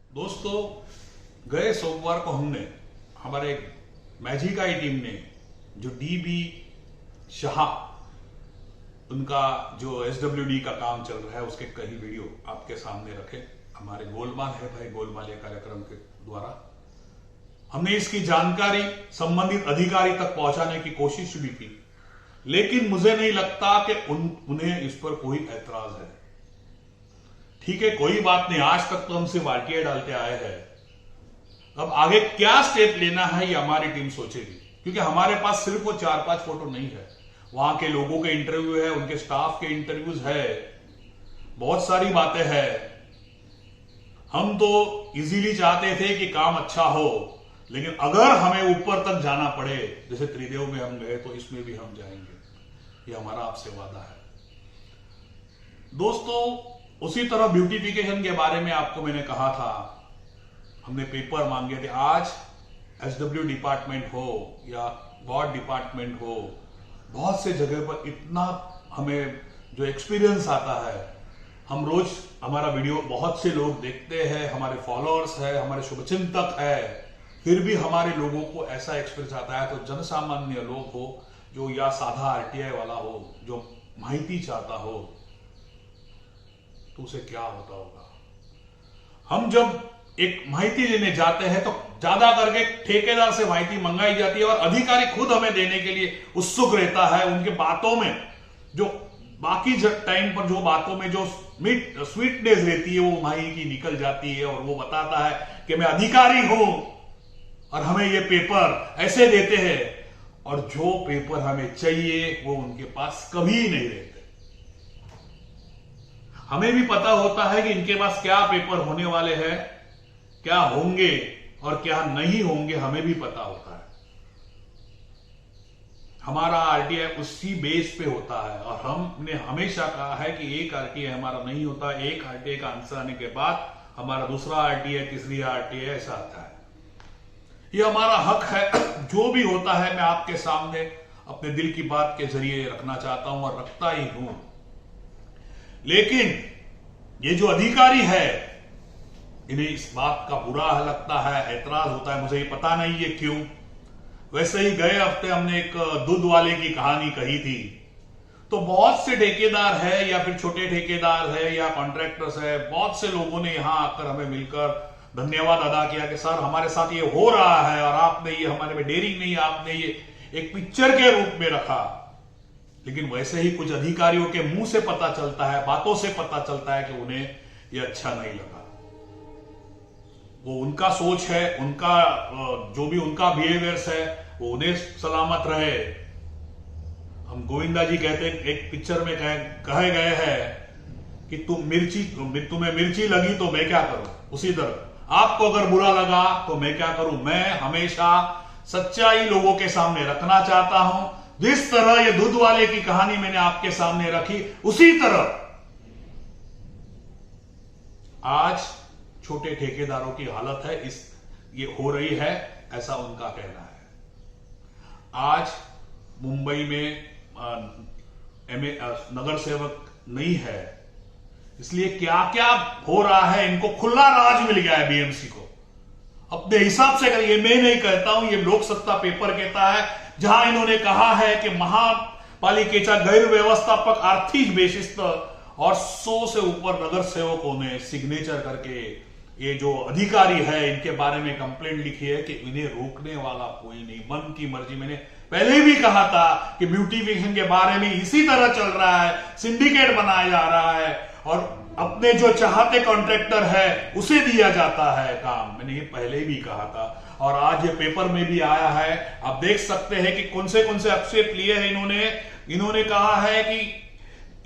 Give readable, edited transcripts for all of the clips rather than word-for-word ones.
दोस्तों, गए सोमवार को हमने हमारे मैजिकाई टीम ने जो डीबी शाह उनका जो एसडब्ल्यूडी का काम चल रहा है उसके कई वीडियो आपके सामने रखे। हमारे गोलमाल है भाई गोलमाल कार्यक्रम के द्वारा हमने इसकी जानकारी संबंधित अधिकारी तक पहुंचाने की कोशिश भी की, लेकिन मुझे नहीं लगता कि उन्हें इस पर कोई ऐतराज है। ठीक है, कोई बात नहीं, आज तक तो हम सिर्फ आरटीआई डालते आए हैं। अब आगे क्या स्टेप लेना है ये हमारी टीम सोचेगी, क्योंकि हमारे पास सिर्फ वो 4-5 फोटो नहीं है, वहां के लोगों के इंटरव्यू है, उनके स्टाफ के इंटरव्यूज है, बहुत सारी बातें हैं। हम तो इजीली चाहते थे कि काम अच्छा हो, लेकिन अगर हमें ऊपर तक जाना पड़े, जैसे त्रिदेव में हम गए, तो इसमें भी हम जाएंगे। ये हमारा आपसे वादा है। दोस्तों, उसी तरह ब्यूटिफिकेशन के बारे में आपको मैंने कहा था, हमने पेपर मांगे थे। आज एसडब्ल्यू डिपार्टमेंट हो या गॉड डिपार्टमेंट हो, बहुत से जगह पर इतना हमें जो एक्सपीरियंस आता है, हम रोज हमारा वीडियो बहुत से लोग देखते हैं, हमारे फॉलोअर्स है, हमारे शुभचिंतक है, फिर भी हमारे लोगों को ऐसा एक्सपीरियंस आता है। तो जनसामान्य लोग हो जो या साधा आरटीआई वाला हो जो माहिती चाहता हो, तो उसे क्या होता होगा। हम जब एक माहिती लेने जाते हैं तो ज्यादा करके ठेकेदार से माहिती मंगाई जाती है और अधिकारी खुद हमें देने के लिए उत्सुक रहता है। उनके बातों में जो बाकी टाइम पर जो बातों में जो स्वीटनेस रहती है वो माहिती निकल जाती है और वो बताता है कि मैं अधिकारी हूं और हमें ये पेपर ऐसे देते हैं, और जो पेपर हमें चाहिए वो उनके पास कभी नहीं रहते। हमें भी पता होता है कि इनके पास क्या पेपर होने वाले हैं, क्या होंगे और क्या नहीं होंगे, हमें भी पता होता है। हमारा आरटीआई उसी बेस पे होता है और हमने हमेशा कहा है कि एक आरटीआई हमारा नहीं होता, एक आरटीआई का आंसर आने के बाद हमारा दूसरा आरटीआई, तीसरी आरटीआई ऐसा आता है। ये हमारा हक है। जो भी होता है मैं आपके सामने अपने दिल की बात के जरिए रखना चाहता हूं और रखता ही हूं। लेकिन ये जो अधिकारी है, इन्हें इस बात का बुरा लगता है, ऐतराज होता है, मुझे ये पता नहीं है क्यों। वैसे ही गए हफ्ते हमने एक दूध वाले की कहानी कही थी, तो बहुत से ठेकेदार है या फिर छोटे ठेकेदार है या कॉन्ट्रैक्टर्स है, बहुत से लोगों ने यहां आकर हमें मिलकर धन्यवाद अदा किया कि सर हमारे साथ ये हो रहा है और आपने ये हमारे में डेयरिंग नहीं, आपने ये एक पिक्चर के रूप में रखा। लेकिन वैसे ही कुछ अधिकारियों के मुंह से पता चलता है, बातों से पता चलता है कि उन्हें यह अच्छा नहीं लगा। वो उनका सोच है, उनका जो भी उनका बिहेवियर्स है वो उन्हें सलामत रहे। हम गोविंदा जी कहते हैं, एक पिक्चर में कहे गए हैं कि तुम्हें मिर्ची लगी तो मैं क्या करूं, उसी तरह आपको अगर बुरा लगा तो मैं क्या करूं। मैं हमेशा सच्चाई लोगों के सामने रखना चाहता हूं। जिस तरह ये दूध वाले की कहानी मैंने आपके सामने रखी, उसी तरह आज छोटे ठेकेदारों की हालत है, ये हो रही है, ऐसा उनका कहना है। आज मुंबई में नगर सेवक नहीं है, इसलिए क्या क्या हो रहा है, इनको खुला राज मिल गया है बीएमसी को। अपने हिसाब से करिए, मैं नहीं कहता हूं, ये लोक सत्ता पेपर कहता है, जहां इन्होंने कहा है कि महापालिकेच्या गैर व्यवस्थापक आर्थिक बेशिस्त और 100 से ऊपर नगर सेवकों ने सिग्नेचर करके ये जो अधिकारी है इनके बारे में कंप्लेंट लिखी है कि इन्हें रोकने वाला कोई नहीं, मन की मर्जी। मैंने पहले भी कहा था कि ब्यूटिफिकेशन के बारे में इसी तरह चल रहा है, सिंडिकेट बनाया जा रहा है और अपने जो चाहते कॉन्ट्रैक्टर है उसे दिया जाता है काम। मैंने ये पहले भी कहा था और आज ये पेपर में भी आया है। आप देख सकते हैं कि कौन से आक्षेप लिए हैं इन्होंने कहा है कि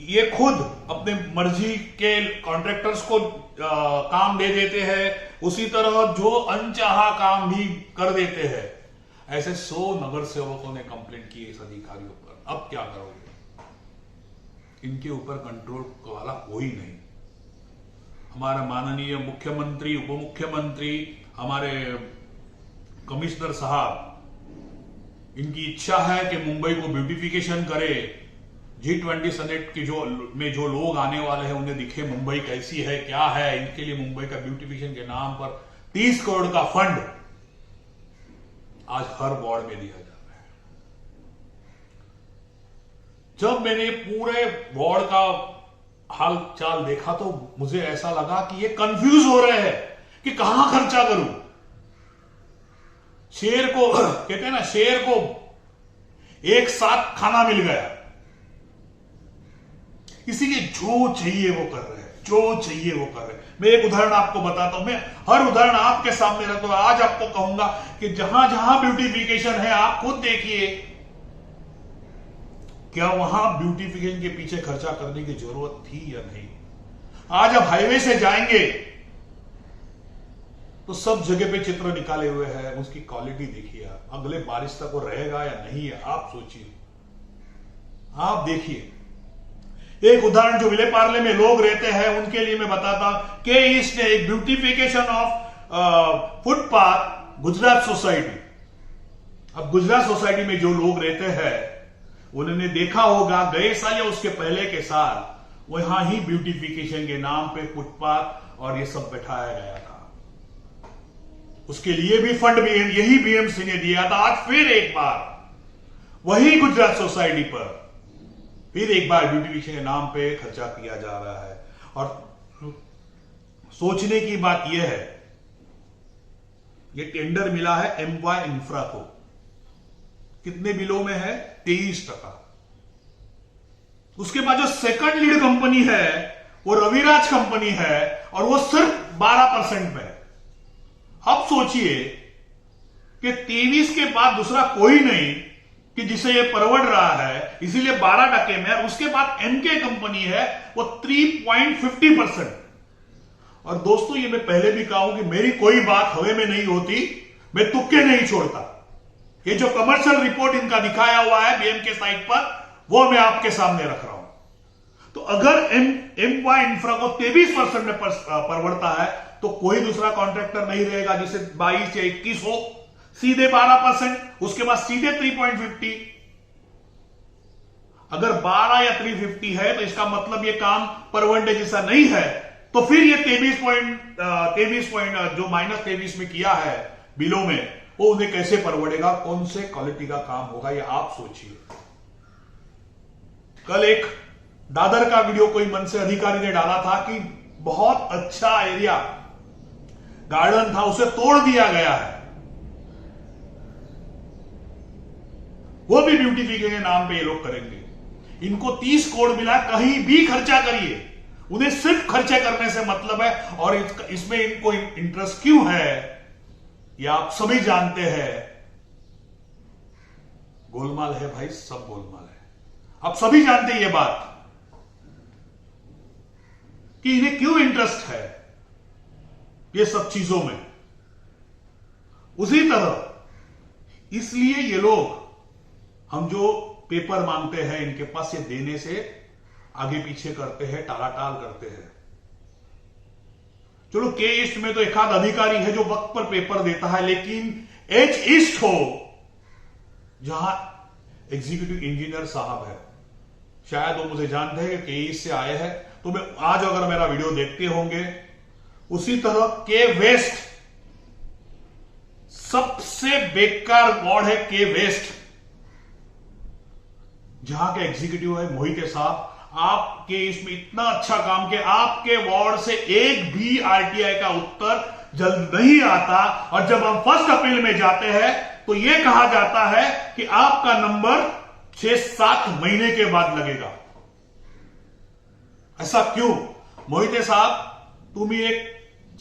ये खुद अपने मर्जी के कॉन्ट्रैक्टर्स को काम दे देते हैं, उसी तरह जो अनचाहा काम भी कर देते हैं। ऐसे 100 नगर सेवकों ने कंप्लेंट की इस अधिकारियों पर। अब क्या करोगे, इनके ऊपर कंट्रोल वाला कोई नहीं। हमारा माननीय मुख्यमंत्री, उप मुख्यमंत्री, हमारे कमिश्नर साहब, इनकी इच्छा है कि मुंबई को ब्यूटिफिकेशन करे। G20 समिट की जो लोग आने वाले हैं उन्हें दिखे मुंबई कैसी है क्या है, इनके लिए मुंबई का ब्यूटिफिकेशन के नाम पर 30 करोड़ का फंड आज हर वार्ड में दिया जा रहा है। जब मैंने पूरे वार्ड का हाल चाल देखा तो मुझे ऐसा लगा कि ये कंफ्यूज हो रहे हैं कि कहां खर्चा करूं। शेर को कहते हैं ना, शेर को एक साथ खाना मिल गया, इसीलिए जो चाहिए वो कर रहे हैं, जो चाहिए वो कर रहे हैं। मैं एक उदाहरण आपको बताता हूं, मैं हर उदाहरण आपके सामने रखता हूं। आज आपको कहूंगा कि जहां जहां ब्यूटिफिकेशन है आप खुद देखिए, क्या वहां ब्यूटिफिकेशन के पीछे खर्चा करने की जरूरत थी या नहीं। आज आप हाईवे से जाएंगे तो सब जगह पे चित्र निकाले हुए हैं, उसकी क्वालिटी देखिए आप, अगले बारिश तक वो रहेगा या नहीं है, आप सोचिए, आप देखिए। एक उदाहरण जो विले पार्ले में लोग रहते हैं उनके लिए मैं बताता हूं कि इसने एक beautification of footpath Gujarat society. अब गुजरात सोसाइटी में जो लोग रहते हैं उन्होंने देखा होगा गए साल या उसके पहले के साल वहां ही ब्यूटिफिकेशन के नाम पे फुटपाथ और ये सब बैठाया गया था। उसके लिए भी फंड भी यही बीएमसी ने दिया था। आज फिर एक बार वही गुजरात सोसाइटी पर फिर एक बार ब्यूटिफिकेशन के नाम पे खर्चा किया जा रहा है। और सोचने की बात यह है, यह टेंडर मिला है एमवाई इंफ्रा को, कितने बिलों में है 23%। उसके बाद जो सेकंड लीड कंपनी है वो रविराज कंपनी है और वो सिर्फ 12% में है। अब सोचिए कि 23 के बाद दूसरा कोई नहीं कि जिसे ये परवड़ रहा है, इसीलिए 12% में है। उसके बाद एमके कंपनी है वो 3.50%। और दोस्तों ये मैं पहले भी कहा हूं कि मेरी कोई बात हवा में नहीं होती, मैं तुक्के नहीं छोड़ता। ये जो कमर्शियल रिपोर्ट इनका दिखाया हुआ है बीएम के साइट पर वो मैं आपके सामने रख रहा हूं। तो अगर एमवाई इंफ्रा को 23% में परवड़ता है तो कोई दूसरा कॉन्ट्रैक्टर नहीं रहेगा जिसे 22 या 21 हो, सीधे 12%, उसके बाद सीधे 3.50। अगर 12 या 350 है तो इसका मतलब ये काम परवड़ने जैसा नहीं है। तो फिर ये 23 जो -23 में किया है बिलों में, वो उन्हें कैसे परवड़ेगा, कौन से क्वालिटी का काम होगा, ये आप सोचिए। कल एक दादर का वीडियो कोई मन से अधिकारी ने डाला था कि बहुत अच्छा एरिया गार्डन था, उसे तोड़ दिया गया है। वो भी ब्यूटिफिकेशन के नाम पे ये लोग करेंगे। इनको 30 करोड़ मिला, कहीं भी खर्चा करिए, उन्हें सिर्फ खर्चे करने से मतलब है। और इसमें इनको इंटरेस्ट क्यों है ये आप सभी जानते हैं। गोलमाल है भाई, सब गोलमाल है, आप सभी जानते हैं ये बात कि इन्हें क्यों इंटरेस्ट है ये सब चीजों में। उसी तरह इसलिए ये लोग हम जो पेपर मांगते हैं इनके पास, ये देने से आगे पीछे करते हैं, टालाटाल करते हैं। चलो के ईस्ट में तो एक आध अधिकारी है जो वक्त पर पेपर देता है, लेकिन एच ईस्ट हो जहां एग्जीक्यूटिव इंजीनियर साहब है, शायद वो मुझे जानते हैं कि के ईस्ट से आए हैं, तो मैं आज अगर मेरा वीडियो देखते होंगे। उसी तरह के वेस्ट सबसे बेकार वार्ड है, के वेस्ट, जहां के एग्जीक्यूटिव है मोहिते साहब। आपके इसमें इतना अच्छा काम किया, आपके वार्ड से एक भी आरटीआई का उत्तर जल्द नहीं आता। और जब हम फर्स्ट अपील में जाते हैं तो यह कहा जाता है कि आपका नंबर 6-7 महीने के बाद लगेगा। ऐसा क्यों? मोहिते साहब, तुम्ही एक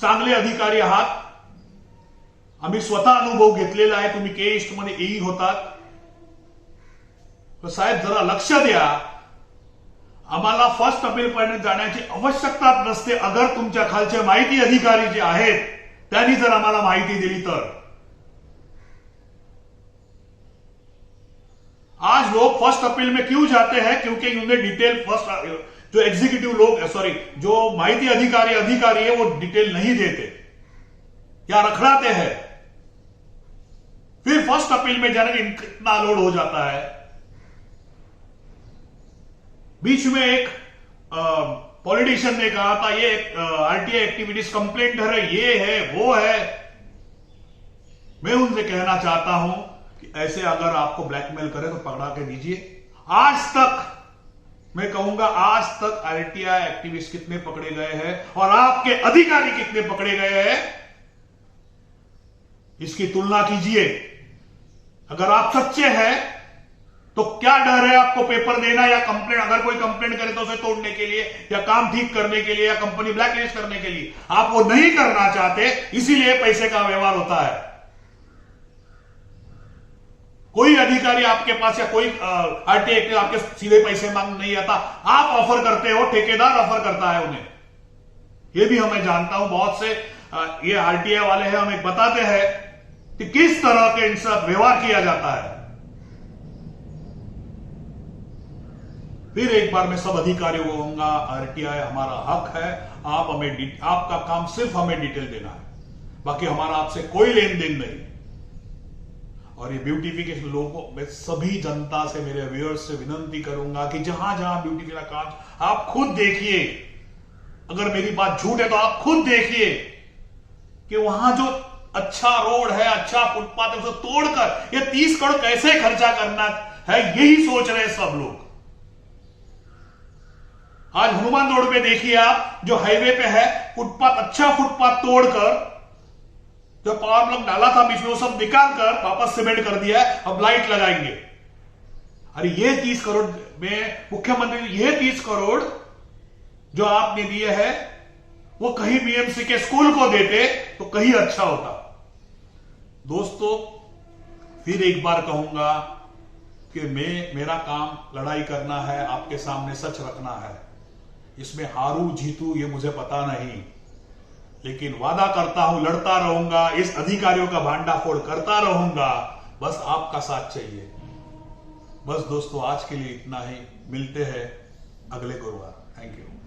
चांगले अधिकारी आहात, आम्ही स्वतः अनुभव घेतलेला आहे, तुम्ही के ईस्ट मध्ये एई होतात, तो साहेब जरा लक्ष द्या। आम्हाला फर्स्ट अपील पर्यंत जाण्याची आवश्यकता नसते अगर तुमच्या खालचे माहिती अधिकारी जे आहेत त्यांनी जर आम्हाला माहिती दिली तर। आज लोग फर्स्ट अपील में क्यों जाते हैं? क्योंकि उन्हें डिटेल फर्स्ट जो एग्जीक्यूटिव लोग जो माहिती अधिकारी है वो डिटेल नहीं देते या रखड़ाते हैं। फिर फर्स्ट अपील में जाने का इतना लोड हो जाता है। बीच में एक पॉलिटिशियन ने कहा था ये आरटीआई एक्टिविटीज कंप्लेंट है, ये है वो है। मैं उनसे कहना चाहता हूं कि ऐसे अगर आपको ब्लैकमेल करे तो पकड़ा के दीजिए। आज तक मैं कहूंगा, आज तक आरटीआई एक्टिविस्ट कितने पकड़े गए हैं और आपके अधिकारी कितने पकड़े गए हैं, इसकी तुलना कीजिए। अगर आप सच्चे हैं तो क्या डर है आपको पेपर देना या कंप्लेंट, अगर कोई कंप्लेंट करे तो उसे तोड़ने के लिए या काम ठीक करने के लिए या कंपनी ब्लैकलिस्ट करने के लिए। आप वो नहीं करना चाहते, इसीलिए पैसे का व्यवहार होता है। कोई अधिकारी आपके पास या कोई आरटीआई आपके सीधे पैसे मांग नहीं आता, आप ऑफर करते हो, ठेकेदार ऑफर करता है उन्हें। ये भी हमें जानता हूं, बहुत से ये आरटीआई वाले हैं, हमें बताते हैं कि किस तरह के इनसे व्यवहार किया जाता है। फिर एक बार मैं सब अधिकारियों को कहूंगा, आरटीआई हमारा हक है, आप हमें, आपका काम सिर्फ हमें डिटेल देना है, बाकी हमारा आपसे कोई लेन देन नहीं। और ये ब्यूटिफिकेशन लोगों को, मैं सभी जनता से, मेरे व्यूअर्स से विनंती करूंगा कि जहां जहां ब्यूटिफिकेशन काम आप खुद देखिए। अगर मेरी बात झूठ है तो आप खुद देखिए कि वहां जो अच्छा रोड है, अच्छा फुटपाथ है, उसे तोड़कर ये 30 करोड़ कैसे खर्चा करना है, यही सोच रहे हैं सब लोग। आज हनुमान रोड पे देखिए आप, जो हाईवे पे है, फुटपाथ, अच्छा फुटपाथ तोड़कर जो पावर प्लग डाला था बीच में वो सब निकालकर वापस सीमेंट कर दिया है, अब लाइट लगाएंगे। अरे ये 30 करोड़ में मुख्यमंत्री, ये 30 करोड़ जो आपने दिए हैं वो कहीं बीएमसी के स्कूल को देते तो कहीं अच्छा होता। दोस्तों, फिर एक बार कहूंगा कि मेरा काम लड़ाई करना है, आपके सामने सच रखना है। इसमें हारू जीतू ये मुझे पता नहीं, लेकिन वादा करता हूं लड़ता रहूंगा, इस अधिकारियों का भांडाफोड़ करता रहूंगा। बस आपका साथ चाहिए। बस दोस्तों, आज के लिए इतना ही, मिलते हैं अगले गुरुवार। Thank you.